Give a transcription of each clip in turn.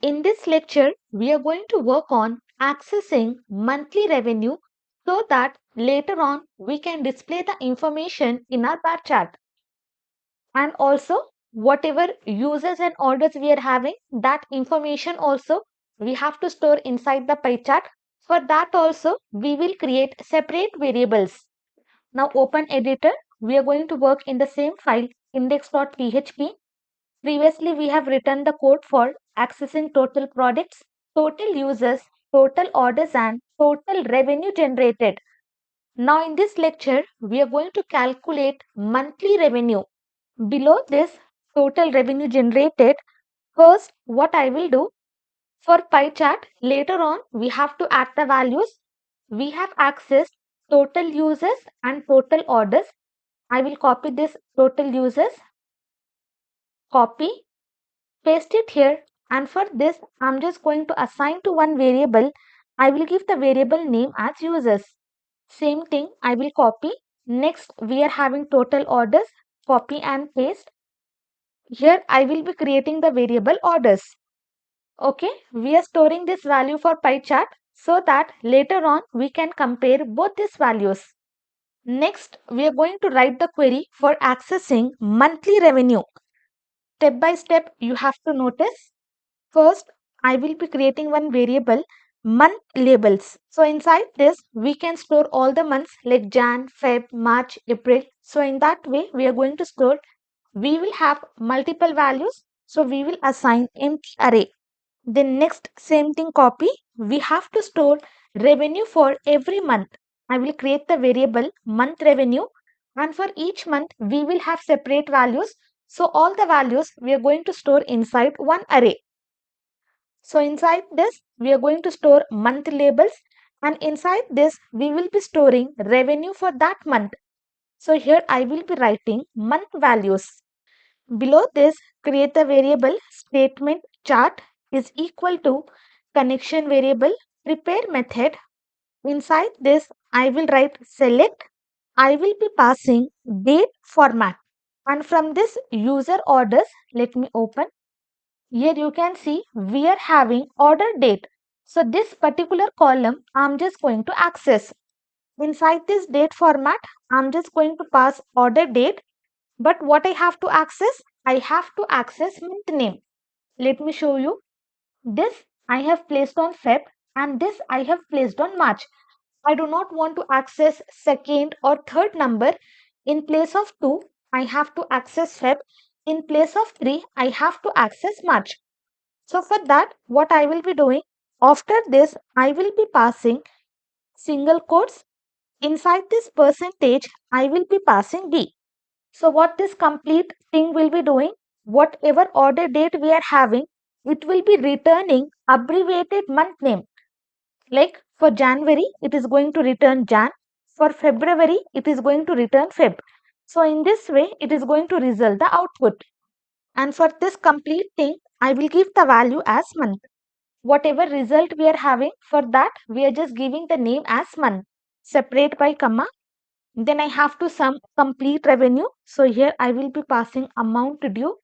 In this lecture, we are going to work on accessing monthly revenue so that later on we can display the information in our bar chart. And also, whatever users and orders we are having, that information also we have to store inside the pie chart. For that also, we will create separate variables. Now open editor. We are going to work in the same file index.php. Previously, we have written the code for accessing total products, total users, total orders, and total revenue generated. Now, in this lecture, we are going to calculate monthly revenue. Below this total revenue generated, first, what I will do for pie chart, later on, we have to add the values. We have accessed total users and total orders. I will copy this total users, copy, paste it here, and for this I'm just going to assign to one variable. I will give the variable name as users. Same thing I will copy. Next we are having total orders, copy and paste. Here I will be creating the variable orders. Okay, we are storing this value for pie chart so that later on we can compare both these values. Next we are going to write the query for accessing monthly revenue. Step by step you have to notice. First, I will be creating one variable month labels. So inside this, we can store all the months like Jan, Feb, March, April. So in that way, we are going to store. We will have multiple values. So we will assign empty array. Then next, same thing copy. We have to store revenue for every month. I will create the variable month revenue. And for each month, we will have separate values. So all the values we are going to store inside one array. So inside this, we are going to store month labels, and inside this, we will be storing revenue for that month. So here I will be writing month values. Below this, create the variable statement chart is equal to connection variable prepare method. Inside this, I will write select. I will be passing date format. And from this user orders, let me open. Here you can see we are having order date. So this particular column I'm just going to access. Inside this date format, I'm just going to pass order date. But what I have to access? I have to access month name. Let me show you. This I have placed on Feb and this I have placed on March. I do not want to access second or third number. In place of 2, I have to access Feb. In place of 3, I have to access March. So for that, what I will be doing, after this, I will be passing single quotes. Inside this percentage, I will be passing D. So what this complete thing will be doing, whatever order date we are having, it will be returning abbreviated month name. Like for January, it is going to return Jan. For February, it is going to return Feb. So in this way, it is going to result the output. And for this complete thing, I will give the value as month. Whatever result we are having, for that we are just giving the name as month, separate by comma. Then I have to sum complete revenue. So here I will be passing amount due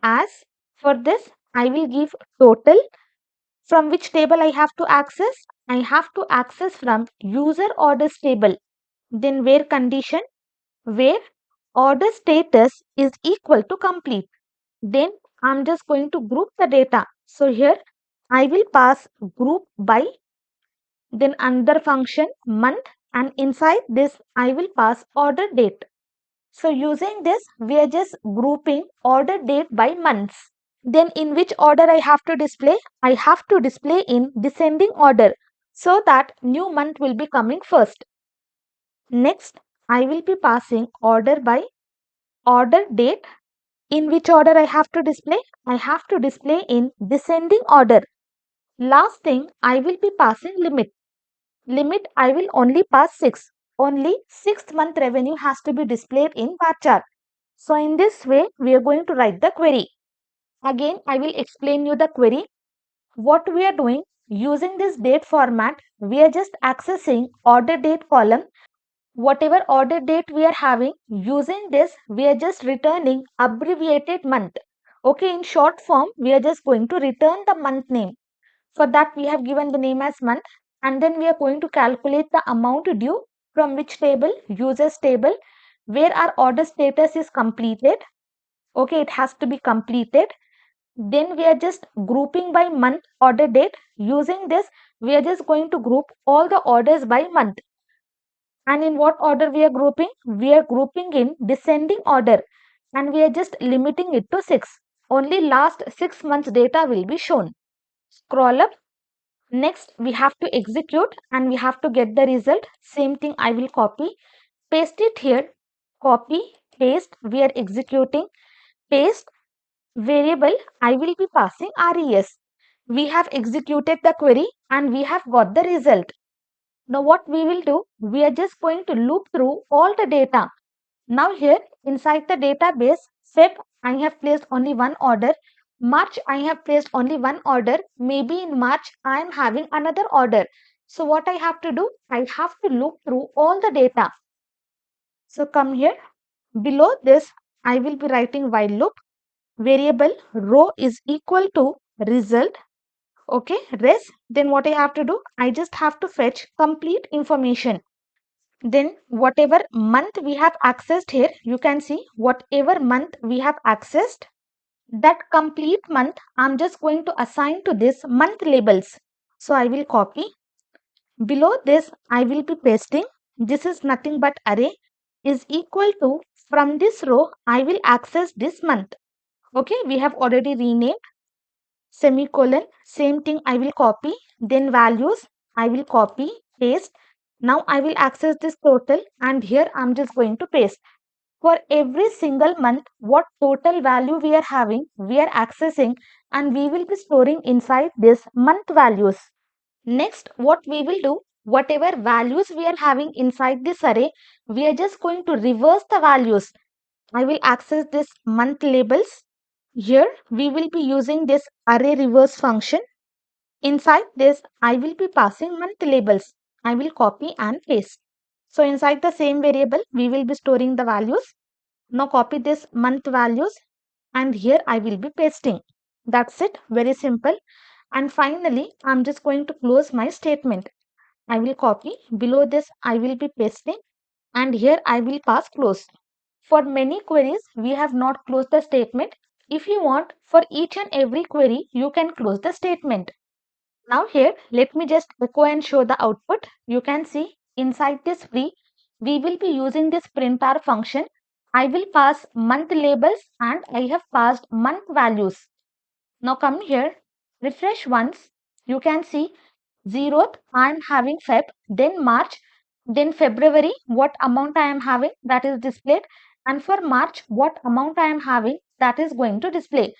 as. For this I will give total. From which table I have to access? I have to access from user orders table. Then where condition, where order status is equal to complete. Then I'm just going to group the data. So here I will pass group by, then another function month, and inside this I will pass order date. So using this we are just grouping order date by months. Then in which order I have to display? I have to display in descending order so that new month will be coming first. Next I will be passing order by order date. In which order I have to display? I have to display in descending order. Last thing, I will be passing limit. Limit I will only pass 6. Only 6th month revenue has to be displayed in bar chart. So in this way, we are going to write the query. Again, I will explain you the query. What we are doing, using this date format, we are just accessing order date column. Whatever order date we are having, using this, we are just returning abbreviated month. Okay, in short form, we are just going to return the month name. For that, we have given the name as month, and then we are going to calculate the amount due from which table, users table, where our order status is completed. Okay, it has to be completed. Then we are just grouping by month order date. Using this, we are just going to group all the orders by month. And in what order we are grouping? We are grouping in descending order, and we are just limiting it to 6. Only last 6 months data will be shown. Scroll up. Next, we have to execute and we have to get the result. Same thing I will copy, paste it here, copy, paste, we are executing, paste, variable, I will be passing res. We have executed the query and we have got the result. Now what we will do, we are just going to loop through all the data. Now here inside the database, Feb, I have placed only one order. March, I have placed only one order. Maybe in March, I am having another order. So what I have to do, I have to loop through all the data. So come here. Below this, I will be writing while loop. Variable row is equal to result. Okay, res. Then what I have to do, I just have to fetch complete information. Then whatever month we have accessed here, you can see whatever month we have accessed, that complete month I'm just going to assign to this month labels. So I will copy. Below this I will be pasting. This is nothing but array is equal to, from this row I will access this month. Okay, we have already renamed, semicolon, same thing I will copy. Then values I will copy, paste. Now I will access this total and here I'm just going to paste. For every single month, what total value we are having, we are accessing, and we will be storing inside this month values. Next, what we will do, whatever values we are having inside this array, we are just going to reverse the values. I will access this month labels. Here, we will be using this array reverse function. Inside this, I will be passing month labels. I will copy and paste. So inside the same variable, we will be storing the values. Now copy this month values and here I will be pasting. That's it, very simple. And finally, I'm just going to close my statement. I will copy, below this I will be pasting and here I will pass close. For many queries, we have not closed the statement. If you want, for each and every query, you can close the statement. Now here, let me just echo and show the output. You can see inside this free, we will be using this printer function. I will pass month labels and I have passed month values. Now come here, refresh once. You can see 0th, I am having Feb, then March, then February, what amount I am having, that is displayed. And for March, what amount I am having, that is going to display.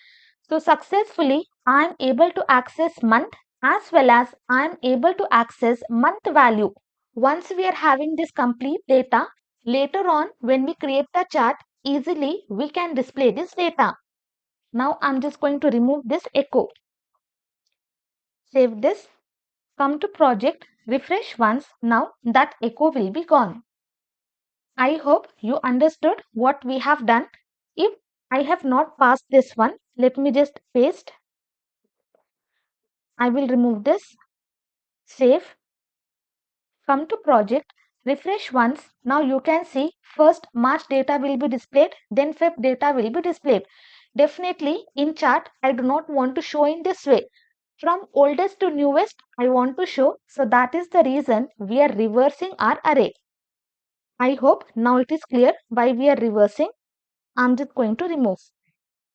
So successfully, I am able to access month as well as I am able to access month value. Once we are having this complete data, later on when we create the chart, easily we can display this data. Now I'm just going to remove this echo. Save this. Come to project, refresh once. Now that echo will be gone. I hope you understood what we have done. If I have not passed this one, let me just paste. I will remove this. Save. Come to project, refresh once. Now you can see first March data will be displayed, then Feb data will be displayed. Definitely in chart, I do not want to show in this way. From oldest to newest, I want to show. So that is the reason we are reversing our array. I hope now it is clear why we are reversing. I'm just going to remove.